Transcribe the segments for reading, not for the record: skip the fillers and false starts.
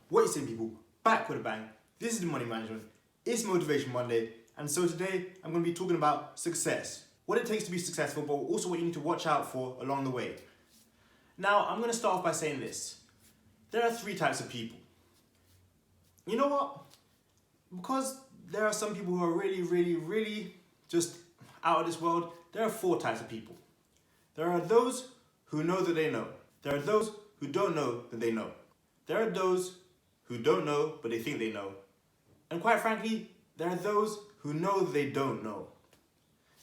What you saying, people? Back with a bang. This is the Money Management. It's Motivation Monday, and so today I'm going to be talking about success. What it takes to be successful, but also what you need to watch out for along the way. Now, I'm going to start off by saying this. There are three types of people. You know what? Because there are some people who are really just out of this world, there are four types of people. There are those who know that they know. There are those who don't know that they know. There are those who don't know but they think they know. And quite frankly, there are those who know that they don't know.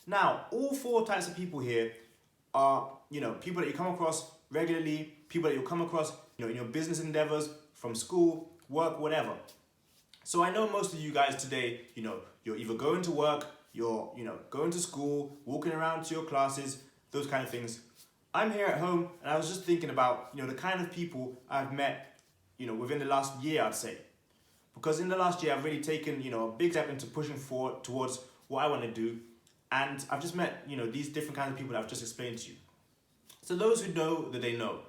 Now, all four types of people here are, people that you come across regularly, people that you'll come across, in your business endeavors, from school, work, whatever. So I know most of you guys today, you're either going to work, you're, going to school, walking around to your classes, those kind of things. I'm here at home and I was just thinking about, the kind of people I've met, within the last year, I'd say. Because in the last year, I've really taken, a big step into pushing forward towards what I want to do. And I've just met, these different kinds of people that I've just explained to you. So those who know that they know,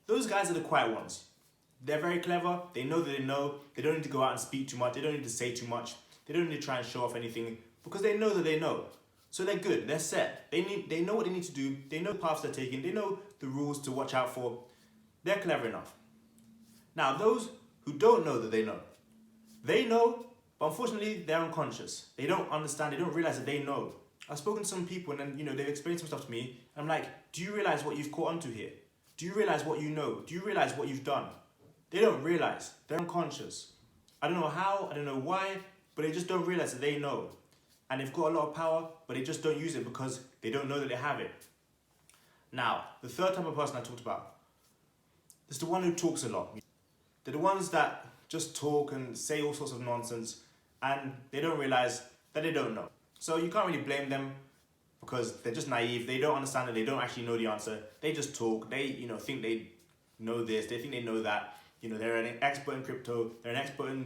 those guys are the quiet ones. They're very clever. They know that they know. They don't need to go out and speak too much. They don't need to say too much. They don't need to try and show off anything because they know that they know. So they're good. They're set. They know what they need to do. They know the paths they're taking. They know the rules to watch out for. They're clever enough. Now, those who don't know that they know, but unfortunately, they're unconscious. They don't understand. They don't realize that they know. I've spoken to some people and then, they've explained some stuff to me. And I'm like, do you realize what you've caught onto here? Do you realize what you know? Do you realize what you've done? They don't realize. They're unconscious. I don't know how, I don't know why, but they just don't realize that they know. And they've got a lot of power, but they just don't use it because they don't know that they have it. Now, the third type of person I talked about is the one who talks a lot. They're the ones that just talk and say all sorts of nonsense and they don't realize that they don't know. So you can't really blame them because they're just naive. They don't understand it. They don't actually know the answer. They just talk. They, think they know this. They think they know that. They're an expert in crypto. They're an expert in,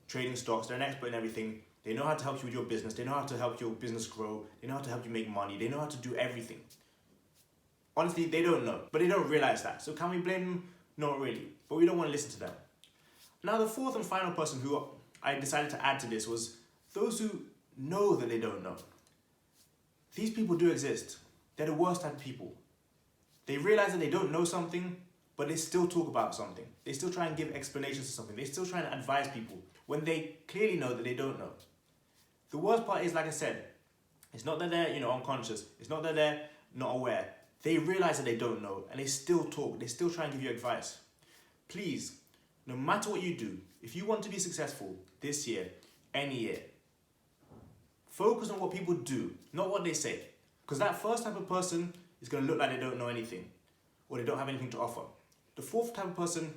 trading stocks. They're an expert in everything. They know how to help you with your business. They know how to help your business grow. They know how to help you make money. They know how to do everything. Honestly, they don't know, but they don't realize that. So can we blame them? Not really, but we don't want to listen to them. Now, the fourth and final person who I decided to add to this was those who know that they don't know. These people do exist. They're the worst type of people. They realize that they don't know something, but they still talk about something. They still try and give explanations to something. They still try and advise people when they clearly know that they don't know. The worst part is, like I said, it's not that they're, unconscious. It's not that they're not aware. They realize that they don't know and they still talk. They still try and give you advice. Please, no matter what you do, if you want to be successful this year, any year, focus on what people do, not what they say. Because that first type of person is going to look like they don't know anything or they don't have anything to offer. The fourth type of person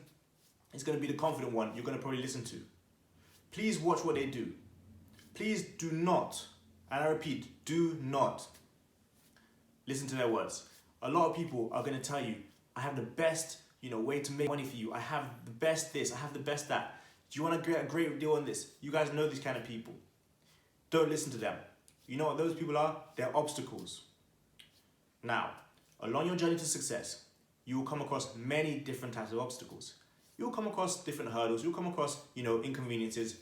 is going to be the confident one you're going to probably listen to. Please watch what they do. Please do not, and I repeat, do not listen to their words. A lot of people are going to tell you, I have the best, way to make money for you. I have the best this, I have the best that. Do you want to get a great deal on this? You guys know these kind of people. Don't listen to them. You know what those people are? They're obstacles. Now, along your journey to success, you will come across many different types of obstacles. You'll come across different hurdles. You'll come across, inconveniences,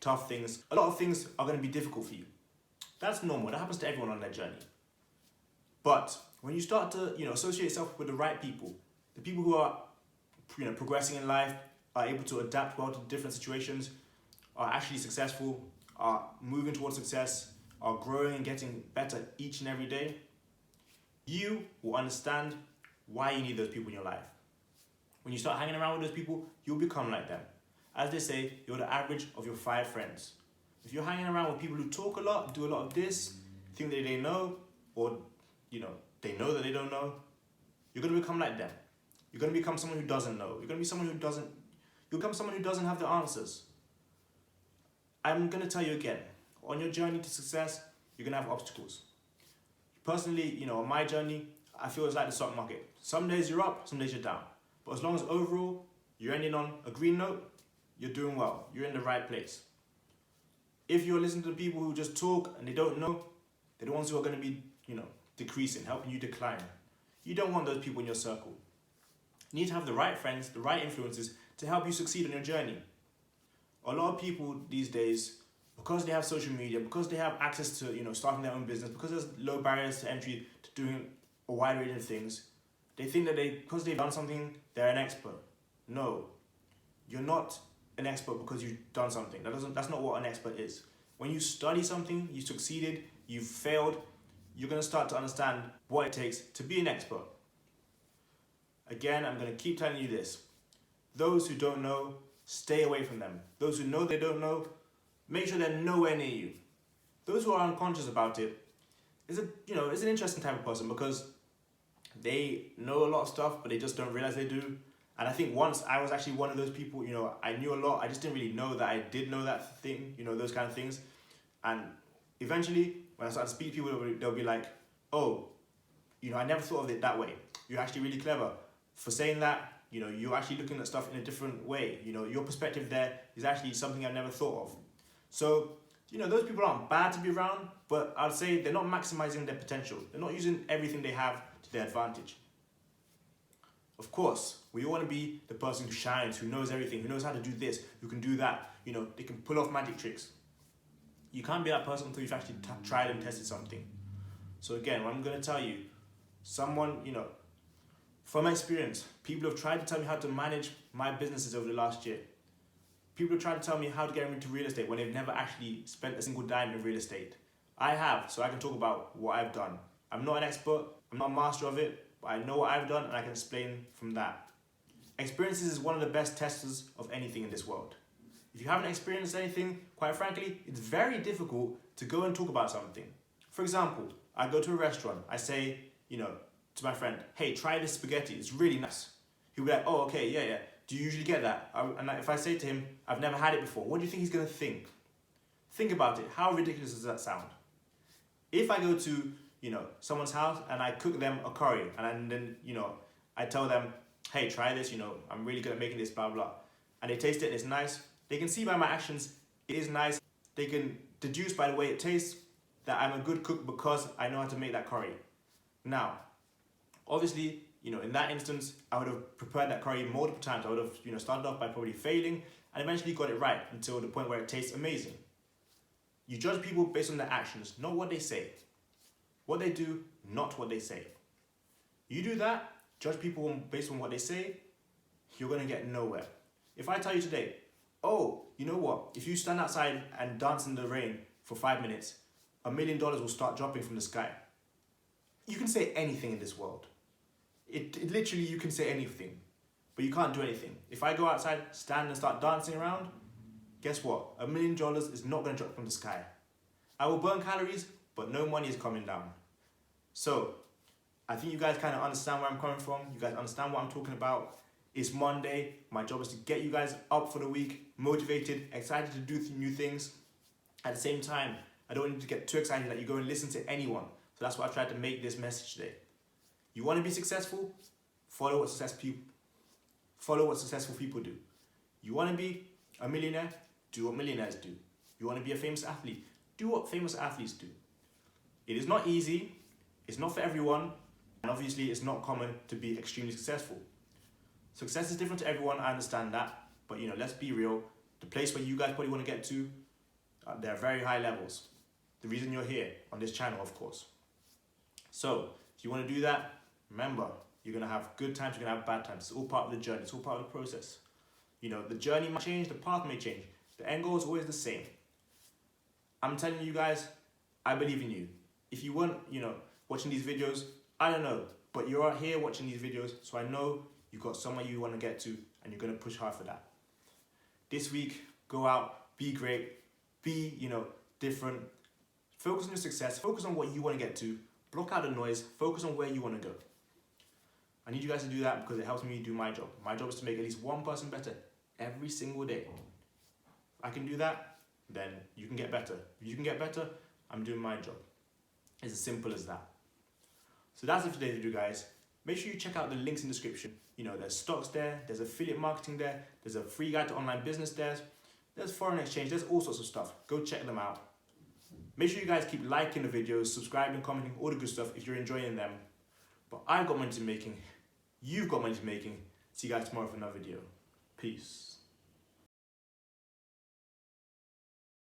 tough things. A lot of things are going to be difficult for you. That's normal. That happens to everyone on their journey. But when you start to, associate yourself with the right people, the people who are, progressing in life, are able to adapt well to different situations, are actually successful, are moving towards success, are growing and getting better each and every day, you will understand why you need those people in your life. When you start hanging around with those people, you'll become like them. As they say, you're the average of your 5 friends. If you're hanging around with people who talk a lot, do a lot of this, think that they know, or they know that they don't know, you're going to become like them. You're going to become someone who doesn't know. You're going to be someone who doesn't, you'll become someone who doesn't have the answers. I'm going to tell you again, on your journey to success, you're going to have obstacles. Personally, on my journey, I feel it's like the stock market. Some days you're up, some days you're down. But as long as overall you're ending on a green note, you're doing well. You're in the right place. If you're listening to the people who just talk and they don't know, they're the ones who are going to be, decreasing, helping you decline. You don't want those people in your circle. You need to have the right friends, the right influences to help you succeed on your journey. A lot of people these days, because they have social media, because they have access to starting their own business, because there's low barriers to entry to doing a wide range of things, they think that because they've done something, they're an expert. No, you're not an expert because you've done something. That's not what an expert is. When you study something, you succeeded, you've failed, you're going to start to understand what it takes to be an expert. Again, I'm going to keep telling you this. Those who don't know, stay away from them. Those who know they don't know, make sure they're nowhere near you. Those who are unconscious about it is an interesting type of person, because they know a lot of stuff, but they just don't realize they do. And I think once I was actually one of those people, I knew a lot, I just didn't really know that I did know that thing, those kind of things. And eventually, when I started to speak to people, they'll be like, oh, I never thought of it that way. You're actually really clever for saying that. You're actually looking at stuff in a different way. Your perspective there is actually something I've never thought of. So, those people aren't bad to be around, but I'd say they're not maximizing their potential. They're not using everything they have to their advantage. Of course, we all want to be the person who shines, who knows everything, who knows how to do this, who can do that. They can pull off magic tricks. You can't be that person until you've actually tried and tested something. So again, what I'm going to tell you, from experience, people have tried to tell me how to manage my businesses over the last year. People have tried to tell me how to get into real estate when they've never actually spent a single dime in real estate. I have, so I can talk about what I've done. I'm not an expert, I'm not a master of it, but I know what I've done and I can explain from that. Experiences is one of the best testers of anything in this world. If you haven't experienced anything, quite frankly, it's very difficult to go and talk about something. For example, I go to a restaurant, I say, to my friend, hey, try this spaghetti, it's really nice. He'll be like, oh, okay, yeah. Do you usually get that? If I say to him, I've never had it before, what do you think he's gonna think? Think about it, how ridiculous does that sound? If I go to, someone's house and I cook them a curry and then, I tell them, hey, try this, I'm really good at making this, blah, blah, and they taste it and it's nice, they can see by my actions, it is nice. They can deduce by the way it tastes that I'm a good cook because I know how to make that curry. Now, obviously, in that instance, I would have prepared that curry multiple times. I would have, started off by probably failing and eventually got it right until the point where it tastes amazing. You judge people based on their actions, not what they say. What they do, not what they say. You do that, judge people based on what they say, you're going to get nowhere. If I tell you today, oh, you know what? If you stand outside and dance in the rain for 5 minutes, $1 million will start dropping from the sky. You can say anything in this world. It literally, you can say anything, but you can't do anything. If I go outside, stand and start dancing around, guess what? $1 million is not going to drop from the sky. I will burn calories, but no money is coming down. So, I think you guys kind of understand where I'm coming from. You guys understand what I'm talking about. It's Monday. My job is to get you guys up for the week, motivated, excited to do new things. At the same time, I don't want you to get too excited that you go and listen to anyone. So that's why I tried to make this message today. You want to be successful? Follow what successful people do. You want to be a millionaire? Do what millionaires do. You want to be a famous athlete? Do what famous athletes do. It is not easy. It's not for everyone. And obviously, it's not common to be extremely successful. Success is different to everyone. I understand that. But, let's be real. The place where you guys probably want to get to, there are very high levels. The reason you're here on this channel, of course. So, if you want to do that, remember, you're going to have good times, you're going to have bad times. It's all part of the journey. It's all part of the process. The journey might change, the path may change. The end goal is always the same. I'm telling you guys, I believe in you. If you weren't, watching these videos, I don't know. But you're out here watching these videos, so I know you've got somewhere you want to get to, and you're going to push hard for that. This week, go out, be great, be, different. Focus on your success, focus on what you want to get to, block out the noise, focus on where you want to go. I need you guys to do that because it helps me do my job. My job is to make at least one person better every single day. If I can do that, then you can get better. If you can get better, I'm doing my job. It's as simple as that. So that's it for today's video, guys. Make sure you check out the links in the description. There's stocks there, there's affiliate marketing there, there's a free guide to online business there's foreign exchange, there's all sorts of stuff. Go check them out. Make sure you guys keep liking the videos, subscribing, commenting, all the good stuff if you're enjoying them. But I've got money to making, you've got money to making. See you guys tomorrow for another video. Peace. Peace.